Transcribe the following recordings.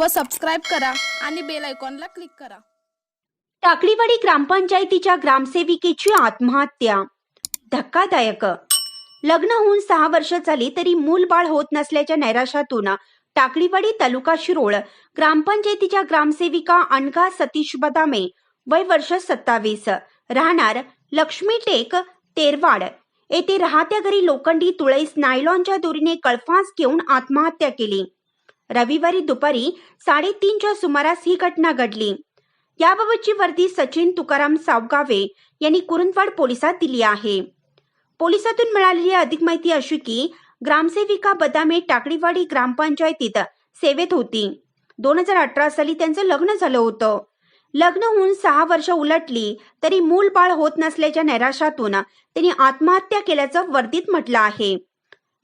व सबस्क्राईब करा आणि बेल आयकॉनला क्लिक करा। टाकळीवाडी ग्रामपंचायतीच्या ग्रामसेविकेची आत्महत्या। धक्कादायक। लग्न होऊन 6 वर्ष झाली तरी मूल बाळ होत नसल्याच्या नैराश्यातून टाकळीवाडी तालुका शिरोळ ग्रामपंचायतीच्या ग्रामसेविका अनघा सतीश बदामे वय वर्ष 27 राहणार लक्ष्मी टेक तेरवाड येथे राहत्या घरी लोखंडी तुळईस नायलॉनच्या दोरीने कळफास घेऊन आत्महत्या केली। रविवारी दुपारी 3:30च्या सुमारास ही घटना घडली। याबाबतची वर्दी सचिन तुकाराम सावगावे यांनी कुरुंदवाड पोलिसात दिली आहे। पोलिसातून मिळालेली अधिक माहिती अशी की ग्रामसेविका बदामे टाकळीवाडी ग्रामपंचायतीत सेवेत होती। 2018 साली त्यांचं लग्न झालं होतं। लग्न होऊन 6 वर्ष उलटली तरी मूल बाळ होत नसल्याच्या नैराश्यातून त्यांनी आत्महत्या केल्याचं वर्दीत म्हटलं आहे।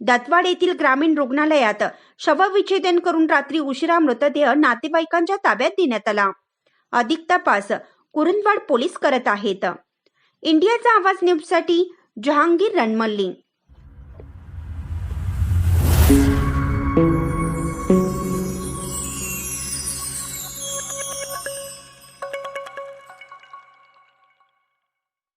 दत्तवाड येथील ग्रामीण रुग्णालयात शवविच्छेदन करून रात्री उशिरा मृतदेह नातेवाईकांच्या ताब्यात देण्यात आला। अधिक तपास कुरुंदवाड पोलीस करत आहेत। इंडियाचा आवाज न्यूजसाठी जहांगीर रणमल्ली।